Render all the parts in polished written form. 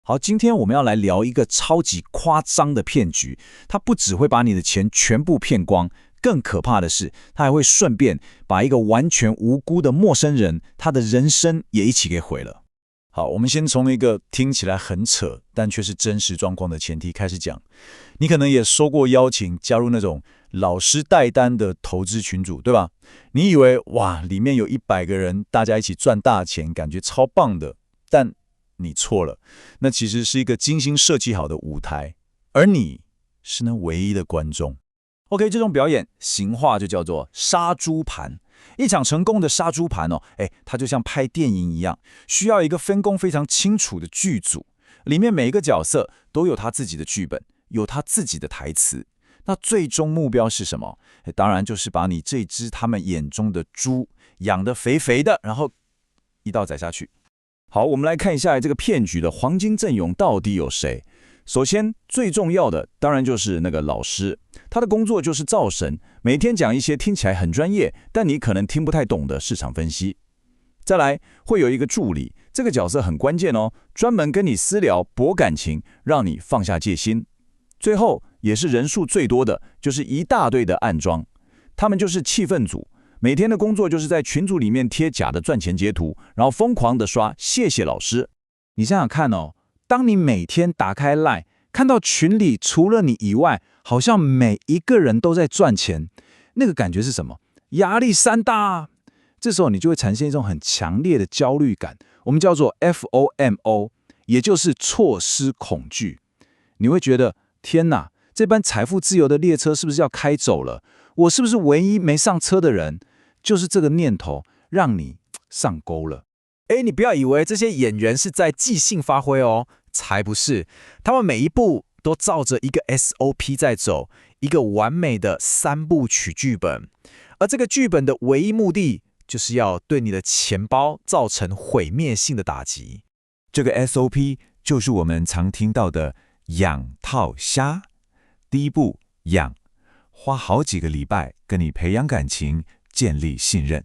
好，今天我们要来聊一个超级夸张的骗局，它不只会把你的钱全部骗光，更可怕的是，它还会顺便把一个完全无辜的陌生人，他的人生也一起给毁了。好，我们先从一个听起来很扯，但却是真实状况的前提开始讲。你可能也收过邀请加入那种老师带单的投资群组，对吧？你以为哇，里面有100个人，大家一起赚大钱，感觉超棒的，但你错了，那其实是一个精心设计好的舞台，而你是那唯一的观众。OK， 这种表演形化就叫做杀猪盘。一场成功的杀猪盘它就像拍电影一样，需要一个分工非常清楚的剧组，里面每一个角色都有他自己的剧本，有他自己的台词。那最终目标是什么？当然就是把你这只他们眼中的猪养得肥肥的，然后一刀宰下去。好，我们来看一下这个骗局的黄金阵容到底有谁。首先，最重要的当然就是那个老师，他的工作就是造神，每天讲一些听起来很专业，但你可能听不太懂的市场分析。再来，会有一个助理，这个角色很关键哦，专门跟你私聊博感情，让你放下戒心。最后，也是人数最多的，就是一大堆的暗装，他们就是气氛组，每天的工作就是在群组里面贴假的赚钱截图，然后疯狂的刷谢谢老师。你想想看哦，当你每天打开 LINE， 看到群里除了你以外，好像每一个人都在赚钱，那个感觉是什么？压力山大啊！这时候你就会产生一种很强烈的焦虑感，我们叫做 FOMO， 也就是错失恐惧。你会觉得天哪，这班财富自由的列车是不是要开走了？我是不是唯一没上车的人？就是这个念头让你上钩了。你不要以为这些演员是在即兴发挥哦，才不是，他们每一步都照着一个 SOP 在走，一个完美的3部曲剧本，而这个剧本的唯一目的就是要对你的钱包造成毁灭性的打击。这个 SOP 就是我们常听到的养套杀。第一步，养，花好几个礼拜跟你培养感情，建立信任。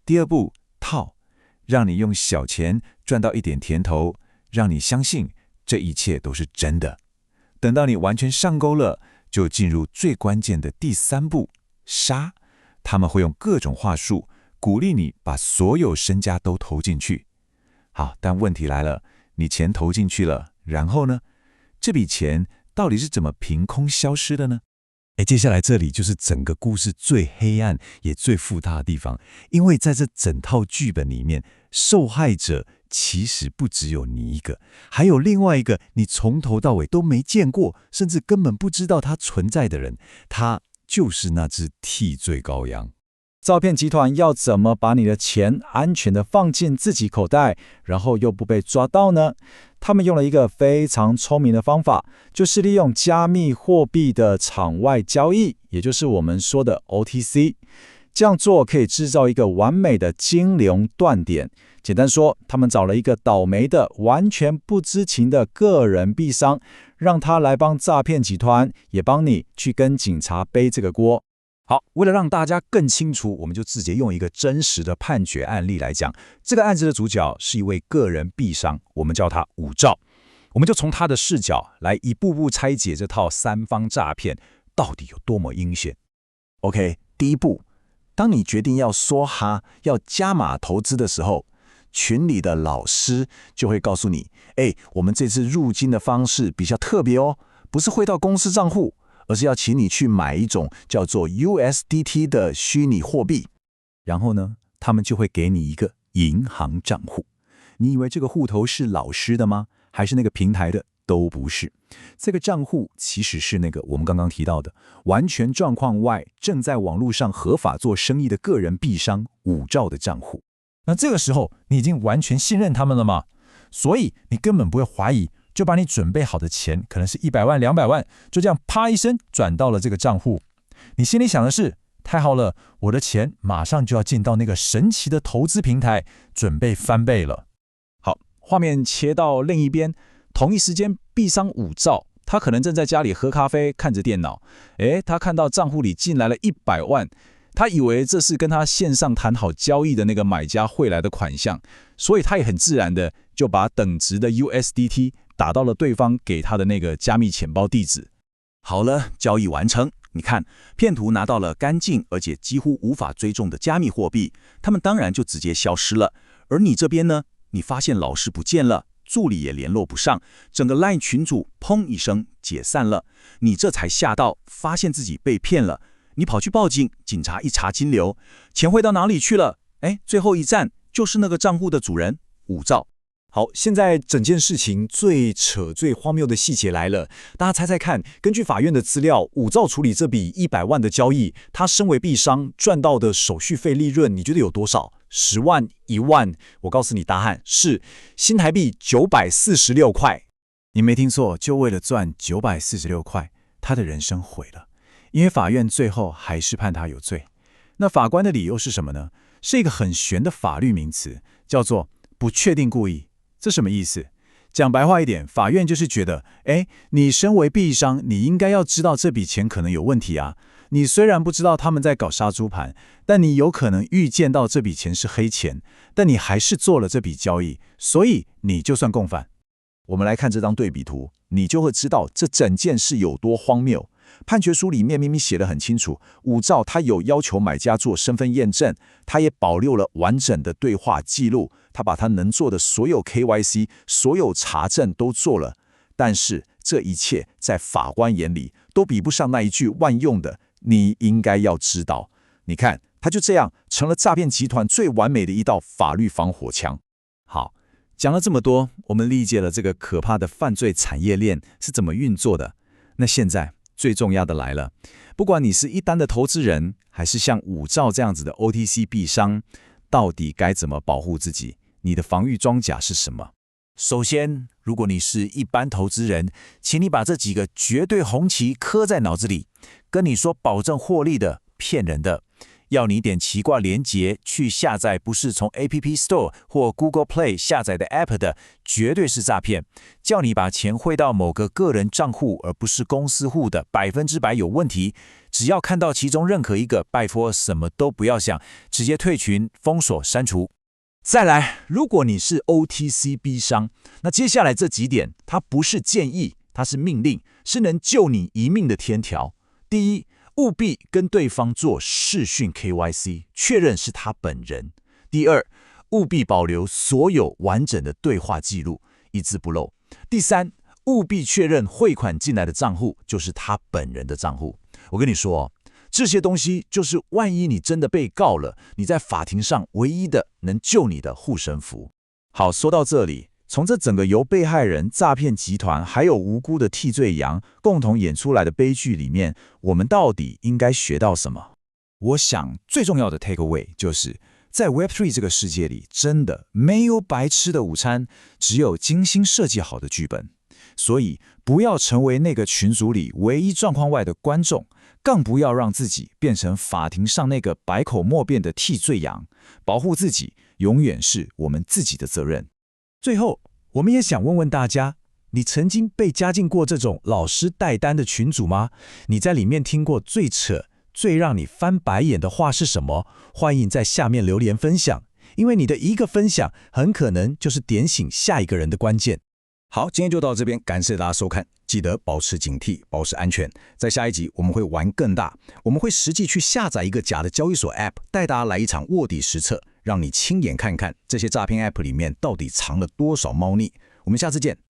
第二步，套，让你用小钱赚到一点甜头，让你相信这一切都是真的。等到你完全上钩了，就进入最关键的第3步，杀。他们会用各种话术鼓励你把所有身家都投进去。好，但问题来了，你钱投进去了，然后呢？这笔钱到底是怎么凭空消失的呢？接下来这里就是整个故事最黑暗也最复杂的地方，因为在这整套剧本里面，受害者其实不只有你一个，还有另外一个你从头到尾都没见过，甚至根本不知道他存在的人，他就是那只替罪羔羊。诈骗集团要怎么把你的钱安全地放进自己口袋，然后又不被抓到呢？他们用了一个非常聪明的方法，就是利用加密货币的场外交易，也就是我们说的 OTC。这样做可以制造一个完美的金融断点。简单说，他们找了一个倒霉的、完全不知情的个人币商，让他来帮诈骗集团，也帮你去跟警察背这个锅。好，为了让大家更清楚，我们就直接用一个真实的判决案例来讲。这个案子的主角是一位个人币商，我们叫他武兆。我们就从他的视角来一步步拆解这套3方诈骗到底有多么阴险。OK， 第一步，当你决定要梭哈、要加码投资的时候，群里的老师就会告诉你，我们这次入金的方式比较特别哦，不是汇到公司账户，而是要请你去买一种叫做 USDT 的虚拟货币，然后呢，他们就会给你一个银行账户。你以为这个户头是老师的吗？还是那个平台的？都不是。这个账户其实是那个我们刚刚提到的完全状况外正在网络上合法做生意的个人币商武兆的账户。那这个时候你已经完全信任他们了吗？所以你根本不会怀疑，就把你准备好的钱，可能是100万、200万，就这样啪一声转到了这个账户。你心里想的是，太好了，我的钱马上就要进到那个神奇的投资平台，准备翻倍了。好，画面切到另一边，同一时间，币商武兆，他可能正在家里喝咖啡，看着电脑。他看到账户里进来了100万，他以为这是跟他线上谈好交易的那个买家汇来的款项，所以他也很自然的就把等值的 USDT 打到了对方给他的那个加密钱包地址。好了，交易完成。你看，骗徒拿到了干净而且几乎无法追踪的加密货币，他们当然就直接消失了。而你这边呢？你发现老师不见了，助理也联络不上，整个 LINE 群组砰一声解散了。你这才吓到，发现自己被骗了。你跑去报警，警察一查金流，钱汇到哪里去了？最后一站就是那个账户的主人武兆。好，现在整件事情最扯、最荒谬的细节来了，大家猜猜看，根据法院的资料，武兆处理这笔100万的交易，他身为币商赚到的手续费利润，你觉得有多少？10万、1万？我告诉你，答案是新台币946块。你没听错，就为了赚946块，他的人生毁了。因为法院最后还是判他有罪。那法官的理由是什么呢？是一个很玄的法律名词，叫做不确定故意。这什么意思？讲白话一点，法院就是觉得，你身为币商，你应该要知道这笔钱可能有问题啊。你虽然不知道他们在搞杀猪盘，但你有可能预见到这笔钱是黑钱，但你还是做了这笔交易，所以你就算共犯。我们来看这张对比图，你就会知道这整件事有多荒谬。判决书里面明明写得很清楚，武兆他有要求买家做身份验证，他也保留了完整的对话记录，他把他能做的所有 KYC、所有查证都做了。但是这一切在法官眼里都比不上那一句万用的“你应该要知道”。你看，他就这样成了诈骗集团最完美的一道法律防火墙。好，讲了这么多，我们理解了这个可怕的犯罪产业链是怎么运作的。那现在最重要的来了，不管你是一般的投资人，还是像武兆这样子的 OTC 币商，到底该怎么保护自己？你的防御装甲是什么？首先，如果你是一般投资人，请你把这几个绝对红旗刻在脑子里。跟你说保证获利的，骗人的；要你点奇怪连结去下载不是从 App Store 或 Google Play 下载的 App 的，绝对是诈骗；叫你把钱汇到某个个人账户而不是公司户的，100%有问题。只要看到其中任何一个，拜托什么都不要想，直接退群、封锁、删除。再来，如果你是 OTC 币商，那接下来这几点，它不是建议，它是命令，是能救你一命的天条。第一，务必跟对方做视讯 KYC， 确认是他本人。第二，务必保留所有完整的对话记录，一字不漏。第三，务必确认汇款进来的账户就是他本人的账户。我跟你说哦，这些东西就是万一你真的被告了，你在法庭上唯一的能救你的护身符。好，说到这里，从这整个由被害人、诈骗集团还有无辜的替罪羊共同演出来的悲剧里面，我们到底应该学到什么？我想最重要的 takeaway 就是在 Web3 这个世界里，真的没有白吃的午餐，只有精心设计好的剧本。所以不要成为那个群组里唯一状况外的观众，更不要让自己变成法庭上那个百口莫辩的替罪羊。保护自己永远是我们自己的责任。最后，我们也想问问大家，你曾经被加进过这种老师带单的群组吗？你在里面听过最扯、最让你翻白眼的话是什么？欢迎在下面留言分享，因为你的一个分享很可能就是点醒下一个人的关键。好，今天就到这边，感谢大家收看，记得保持警惕，保持安全。在下一集我们会玩更大，我们会实际去下载一个假的交易所 App， 带大家来一场卧底实测，让你亲眼看看这些诈骗 App 里面到底藏了多少猫腻。我们下次见。